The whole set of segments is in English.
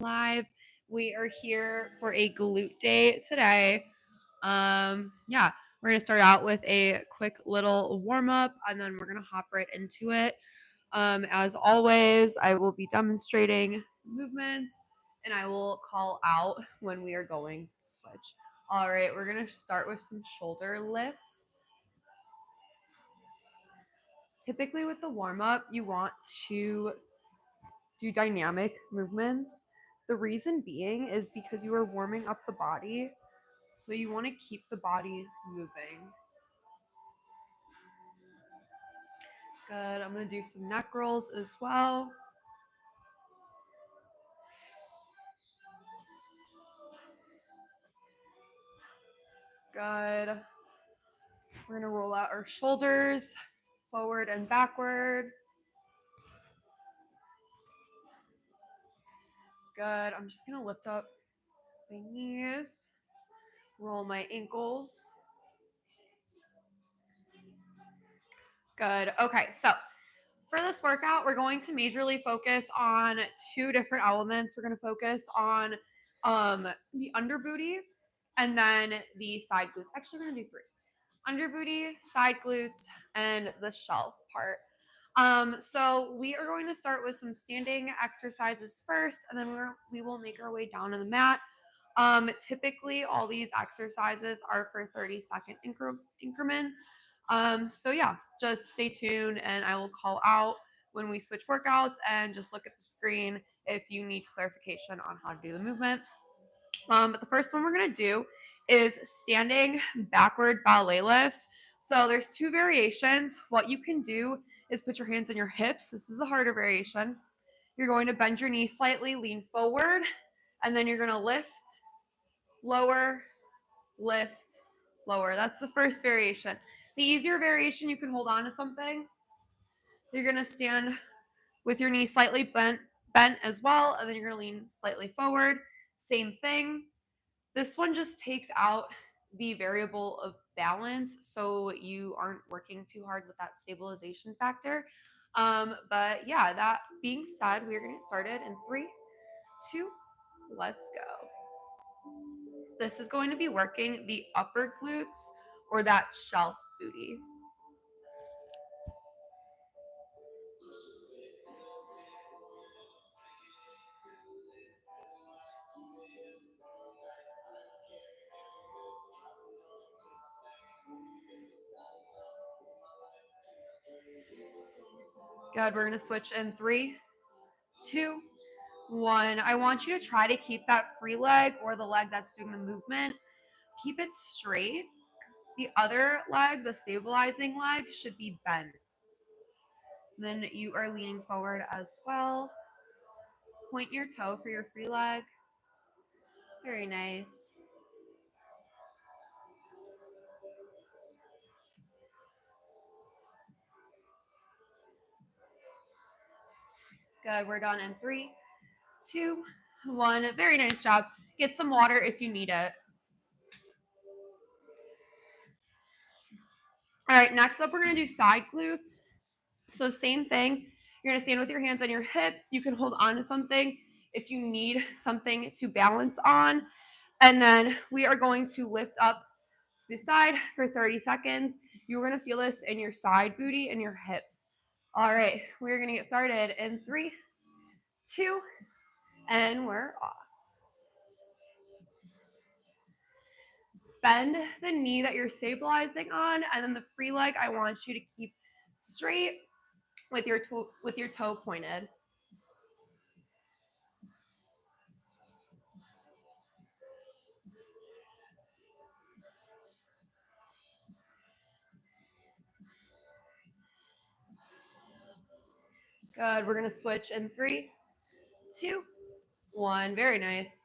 live. We are here for a glute day today. Yeah, we're gonna start out with a quick little warm up, and then we're gonna hop right into it. As always, I will be demonstrating movements, and I will call out when we are going to switch. All right, we're gonna start with some shoulder lifts. Typically, with the warm up, you want to do dynamic movements. The reason being is because you are warming up the body, so you want to keep the body moving. Good. I'm going to do some neck rolls as well. Good. We're going to roll out our shoulders forward and backward. Good. I'm just going to lift up my knees, roll my ankles. Good. Okay, so for this workout, we're going to majorly focus on two different elements. We're going to focus on the under booty and then the side glutes. Actually, we're going to do three. Under booty, side glutes, and the shelf part. So we are going to start with some standing exercises first, and then we will make our way down to the mat. Typically, all these exercises are for 30-second increments. So yeah, just stay tuned, and I will call out when we switch workouts, and just look at the screen if you need clarification on how to do the movement. But the first one we're gonna do is standing backward ballet lifts. So there's two variations. What you can do is put your hands on your hips. This is the harder variation. You're going to bend your knee slightly, lean forward, and then you're gonna lift, lower, lift, lower. That's the first variation. The easier variation, you can hold on to something. You're gonna stand with your knee slightly bent as well, and then you're gonna lean slightly forward. Same thing. This one just takes out the variable of balance, so you aren't working too hard with that stabilization factor. But yeah, that being said, we're gonna get started in 3, 2, let's go. This is going to be working the upper glutes or that shelf booty. Good, we're gonna switch in 3, 2, 1. I want you to try to keep that free leg or the leg that's doing the movement, keep it straight. The other leg, the stabilizing leg, should be bent. Then you are leaning forward as well. Point your toe for your free leg. Very nice. Good, we're done in 3, 2, 1. Very nice job. Get some water if you need it. All right, next up, we're gonna do side glutes. So same thing. You're gonna stand with your hands on your hips. You can hold on to something if you need something to balance on. And then we are going to lift up to the side for 30 seconds. You're gonna feel this in your side booty and your hips. All right, we're gonna get started in 3, 2, and we're off. Bend the knee that you're stabilizing on, and then the free leg, I want you to keep straight with your toe pointed. Good. We're gonna switch in 3, 2, 1. Very nice.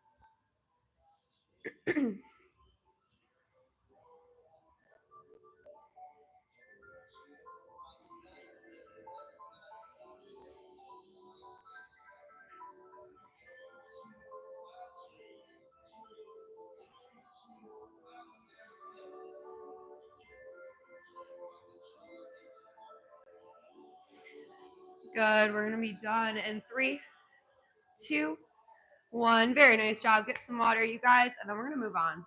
Good. We're gonna be done in 3, 2, 1. Very nice job. Get some water, you guys, and then we're going to move on.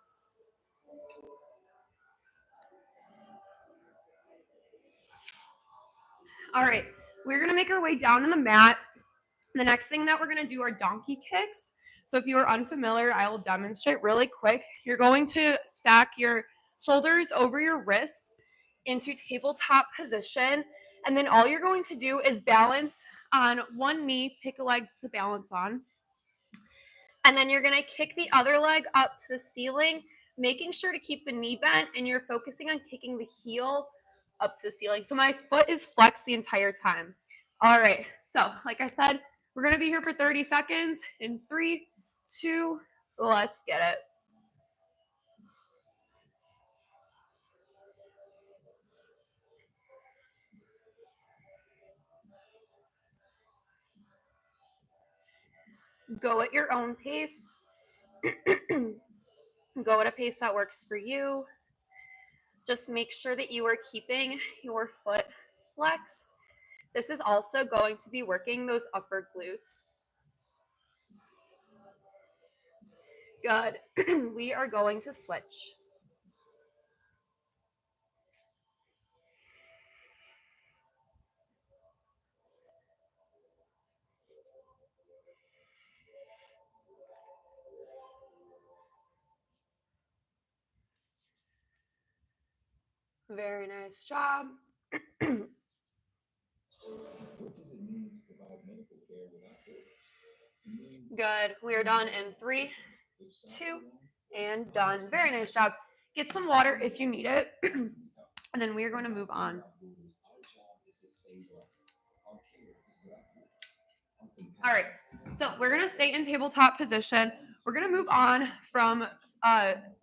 All right, we're going to make our way down on the mat. The next thing that we're going to do are donkey kicks. So if you are unfamiliar, I will demonstrate really quick. You're going to stack your shoulders over your wrists into tabletop position. And then all you're going to do is balance on one knee, pick a leg to balance on. And then you're going to kick the other leg up to the ceiling, making sure to keep the knee bent, and you're focusing on kicking the heel up to the ceiling. So my foot is flexed the entire time. All right. So like I said, we're going to be here for 30 seconds. In 3, 2, let's get it. Go at your own pace. Go at a pace that works for you. Just make sure that you are keeping your foot flexed. This is also going to be working those upper glutes. Good. We are going to switch. Very nice job. Good. We are done in 3, 2, and done. Very nice job. Get some water if you need it. And then we are going to move on. All right. So we're going to stay in tabletop position. We're going to move on from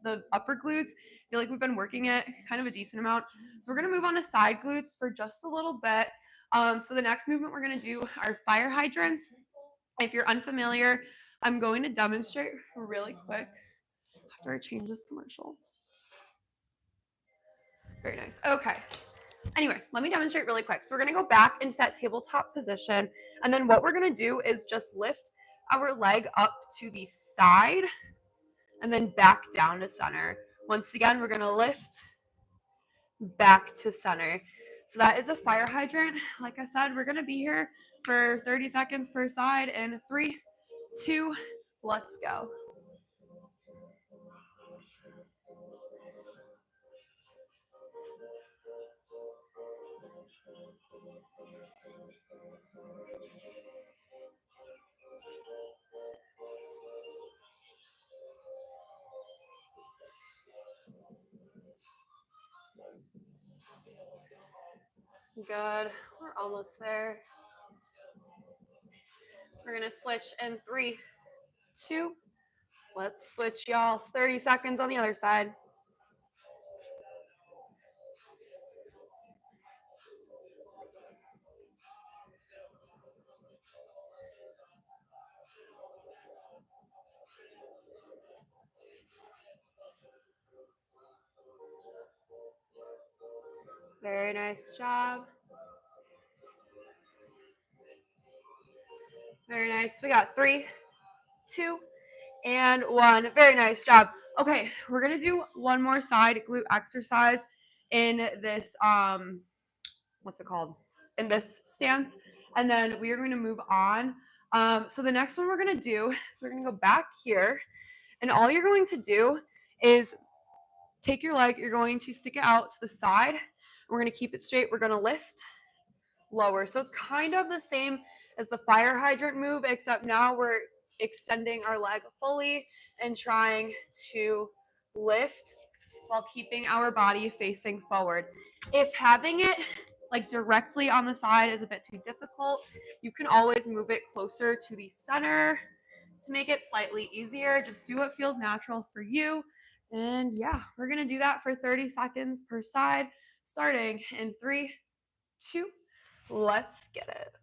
the upper glutes. I feel like we've been working it kind of a decent amount. So we're going to move on to side glutes for just a little bit. So the next movement we're going to do are fire hydrants. If you're unfamiliar, I'm going to demonstrate really quick after I change this commercial. Very nice. Okay. Anyway, let me demonstrate really quick. So we're going to go back into that tabletop position. And then what we're going to do is just lift our leg up to the side and then back down to center. Once again, we're going to lift back to center. So that is a fire hydrant. Like I said, we're going to be here for 30 seconds per side. In 3, 2, let's go. Good. We're almost there. We're going to switch in 3, 2. Let's switch, y'all. 30 seconds on the other side. Very nice job. Very nice. We got 3, 2, and 1. Very nice job. Okay, we're gonna do one more side glute exercise in this what's it called? In this stance, and then we are going to move on. So the next one we're gonna do is we're gonna go back here, and all you're going to do is take your leg. You're going to stick it out to the side. We're gonna keep it straight. We're gonna lift, lower. So it's kind of the same as the fire hydrant move, except now we're extending our leg fully and trying to lift while keeping our body facing forward. If having it like directly on the side is a bit too difficult, you can always move it closer to the center to make it slightly easier. Just do what feels natural for you. And yeah, we're gonna do that for 30 seconds per side, starting in 3, 2, let's get it.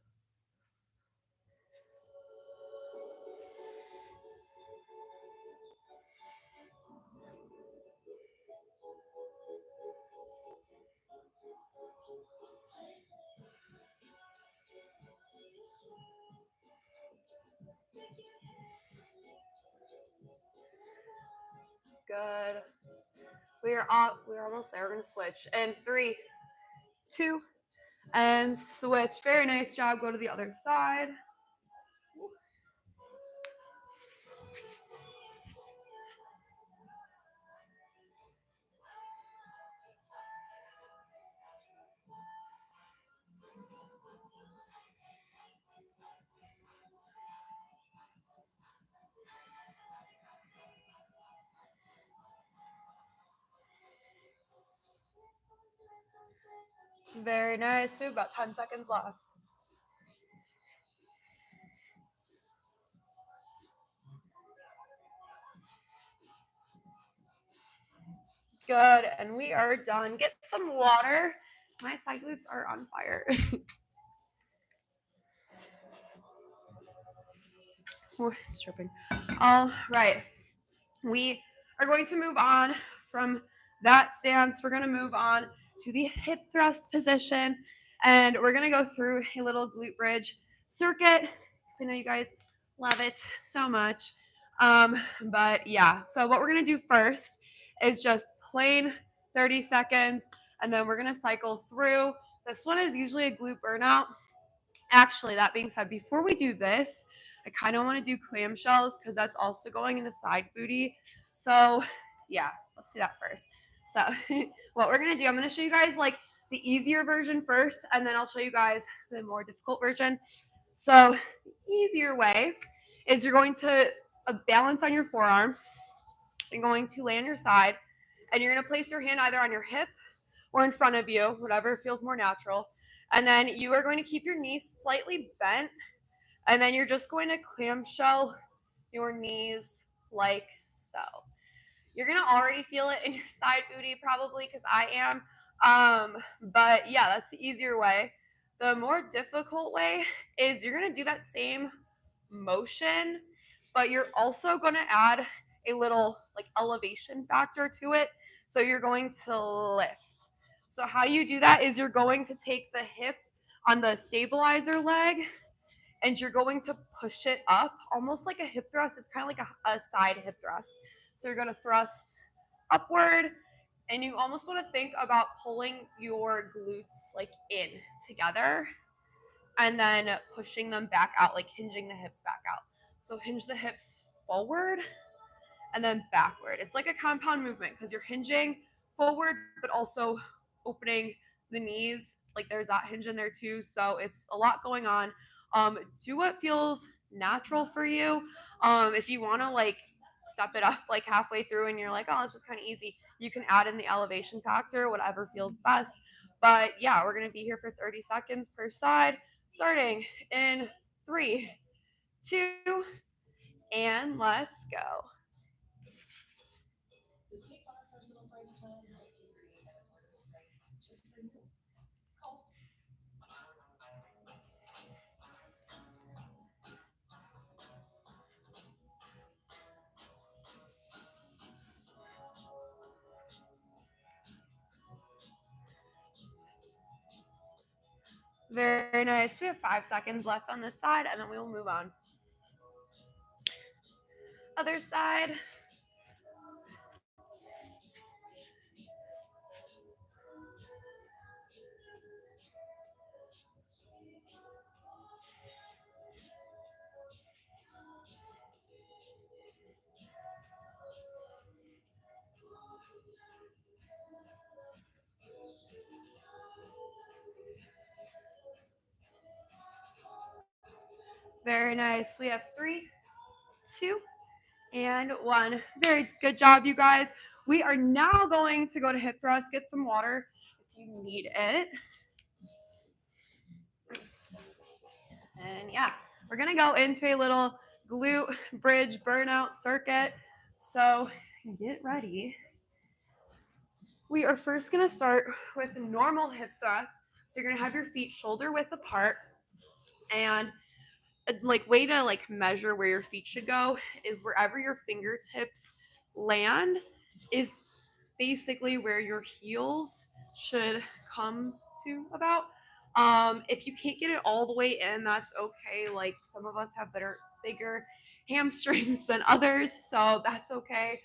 Good. We're almost there. We're gonna switch. And 3, 2, and switch. Very nice job. Go to the other side. Very nice. We have about 10 seconds left. Good. And we are done. Get some water. My side glutes are on fire. Ooh, it's dripping. All right. We are going to move on from that stance. We're going to move on to the hip thrust position. And we're going to go through a little glute bridge circuit. I know you guys love it so much. But yeah, so what we're going to do first is just plain 30 seconds. And then we're going to cycle through. This one is usually a glute burnout. Actually, that being said, before we do this, I kind of want to do clamshells because that's also going into side booty. So yeah, let's do that first. So what we're going to do, I'm going to show you guys like the easier version first, and then I'll show you guys the more difficult version. So the easier way is you're going to balance on your forearm. You're going to lay on your side, and you're going to place your hand either on your hip or in front of you, whatever feels more natural. And then you are going to keep your knees slightly bent, and then you're just going to clamshell your knees like so. You're going to already feel it in your side booty probably because I am. But yeah, that's the easier way. The more difficult way is you're going to do that same motion, but you're also going to add a little like elevation factor to it. So you're going to lift. So how you do that is you're going to take the hip on the stabilizer leg and you're going to push it up almost like a hip thrust. It's kind of like a side hip thrust. So you're going to thrust upward, and you almost want to think about pulling your glutes like in together and then pushing them back out, like hinging the hips back out. So hinge the hips forward and then backward. It's like a compound movement because you're hinging forward, but also opening the knees. Like there's that hinge in there too. So it's a lot going on. Do what feels natural for you. If you want to like step it up like halfway through and you're like, oh, this is kind of easy, you can add in the elevation factor, whatever feels best. But yeah, we're going to be here for 30 seconds per side, starting in 3, 2, and let's go. The State Farm Personal Price Plan helps you create an affordable price just for you. Cost. Very nice. We have 5 seconds left on this side, and then we will move on. Other side. Very nice. We have 3, 2, and 1. Very good job, you guys. We are now going to go to hip thrust. Get some water if you need it. And yeah, we're going to go into a little glute bridge burnout circuit. So get ready. We are first going to start with normal hip thrust. So you're going to have your feet shoulder width apart, and like way to like measure where your feet should go is wherever your fingertips land is basically where your heels should come to about. If you can't get it all the way in, that's okay. Like some of us have bigger hamstrings than others, so that's okay.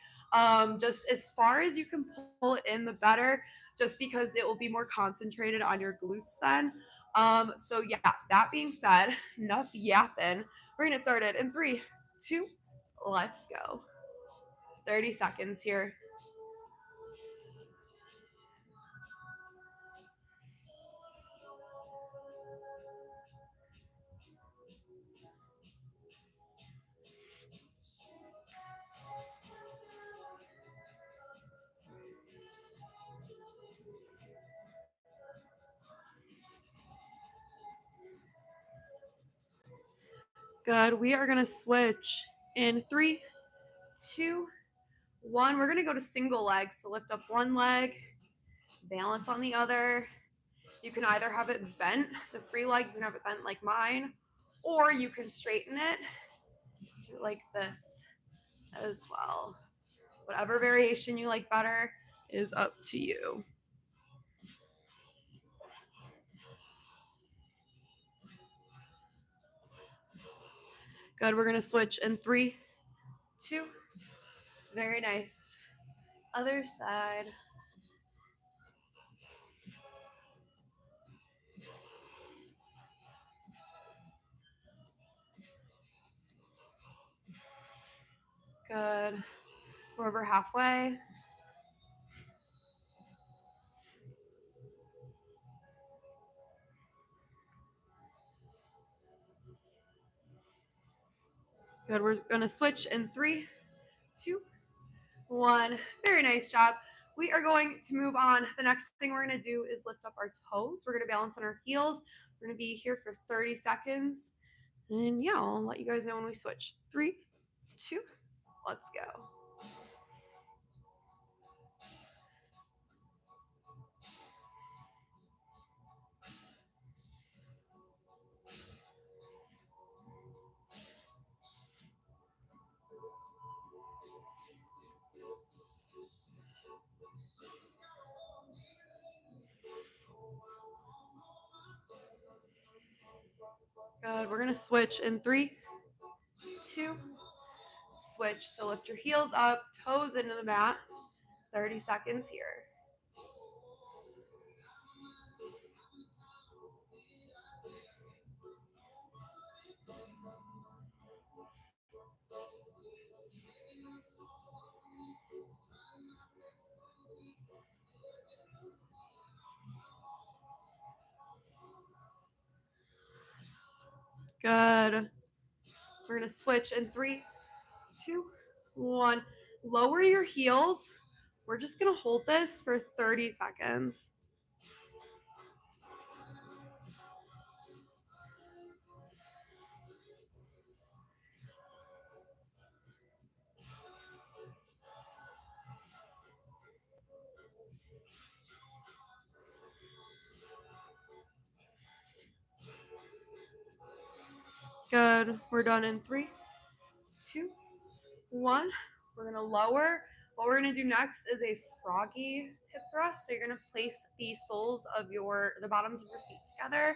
Just as far as you can pull it in, the better, just because it will be more concentrated on your glutes then. So yeah, that being said, enough yapping. We're gonna start it in three, two, let's go. 30 seconds here. Good. We are gonna switch in three, two, one. We're gonna go to single leg. So lift up one leg, balance on the other. You can either have it bent, the free leg, you can have it bent like mine, or you can straighten it, do it like this as well. Whatever variation you like better is up to you. Good. We're gonna switch in three, two. Very nice. Other side. Good. We're over halfway. Good. We're gonna switch in three, two, one. Very nice job. We are going to move on. The next thing we're going to do is lift up our toes. We're going to balance on our heels. We're going to be here for 30 seconds. And yeah, I'll let you guys know when we switch. Three, two, let's go. Good. We're going to switch in three, two, switch. So lift your heels up, toes into the mat. 30 seconds here. Good. We're going to switch in three, two, one. Lower your heels. We're just going to hold this for 30 seconds. Good. We're done in three, two, one. We're gonna lower. What we're gonna do next is a froggy hip thrust. So you're gonna place the soles of the bottoms of your feet together,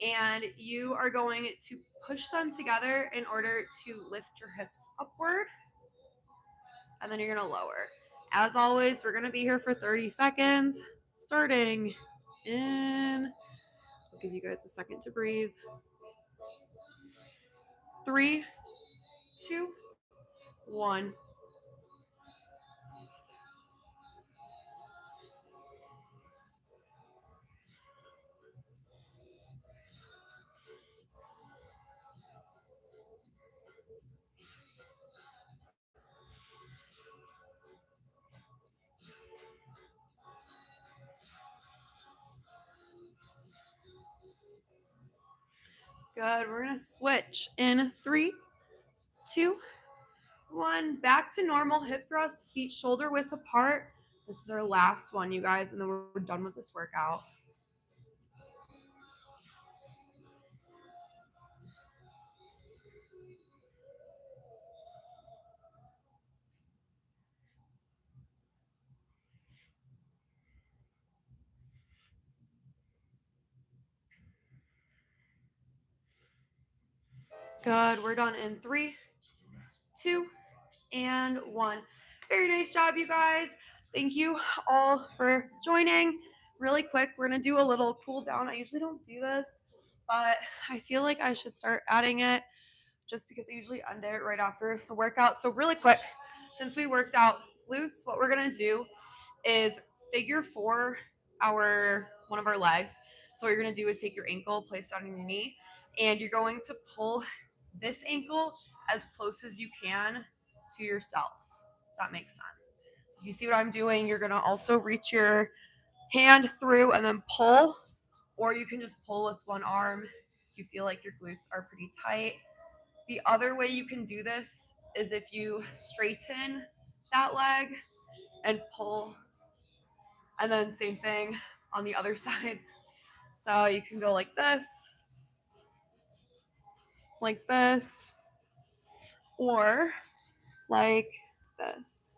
and you are going to push them together in order to lift your hips upward, and then you're gonna lower. As always, we're gonna be here for 30 seconds, starting in. I'll give you guys a second to breathe. Three, two, one. Good. We're gonna switch in three, two, one. Back to normal hip thrust, feet shoulder width apart. This is our last one, you guys, and then we're done with this workout. Good. We're done in three, two, and one. Very nice job, you guys. Thank you all for joining. Really quick, we're gonna do a little cool down. I usually don't do this, but I feel like I should start adding it just because I usually end it right after the workout. So really quick, since we worked out glutes, what we're gonna do is figure four one of our legs. So what you're gonna do is take your ankle, place it on your knee, and you're going to pull this ankle as close as you can to yourself. If that makes sense. So if you see what I'm doing, you're gonna also reach your hand through and then pull, or you can just pull with one arm if you feel like your glutes are pretty tight. The other way you can do this is if you straighten that leg and pull, and then same thing on the other side. So you can go like this, or like this.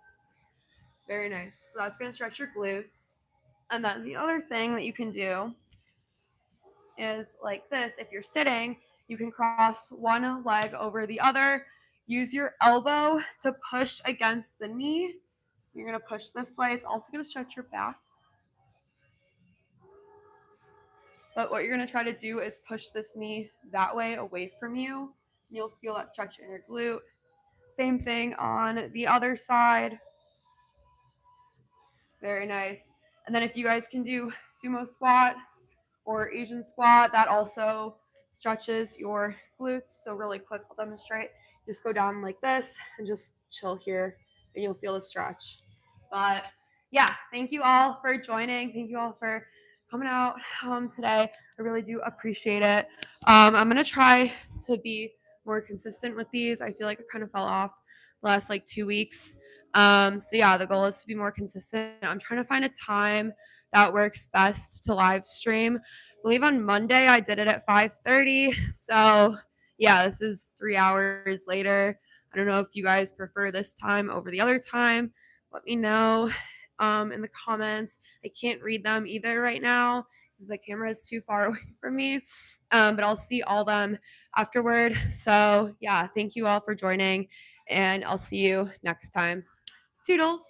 Very nice. So that's going to stretch your glutes. And then the other thing that you can do is like this. If you're sitting, you can cross one leg over the other. Use your elbow to push against the knee. You're going to push this way. It's also going to stretch your back. But what you're going to try to do is push this knee that way away from you. You'll feel that stretch in your glute. Same thing on the other side. Very nice. And then if you guys can do sumo squat or Asian squat, that also stretches your glutes. So really quick, I'll demonstrate. Just go down like this and just chill here and you'll feel the stretch. But yeah, thank you all for joining. Thank you all for coming out today. I really do appreciate it. I'm going to try to be more consistent with these. I feel like I kind of fell off the last like 2 weeks. So yeah, the goal is to be more consistent. I'm trying to find a time that works best to live stream. I believe on Monday I did it at 5:30. So yeah, this is 3 hours later. I don't know if you guys prefer this time over the other time. Let me know in the comments. I can't read them either right now because the camera is too far away from me. But I'll see all them afterward. So yeah, thank you all for joining, and I'll see you next time. Toodles.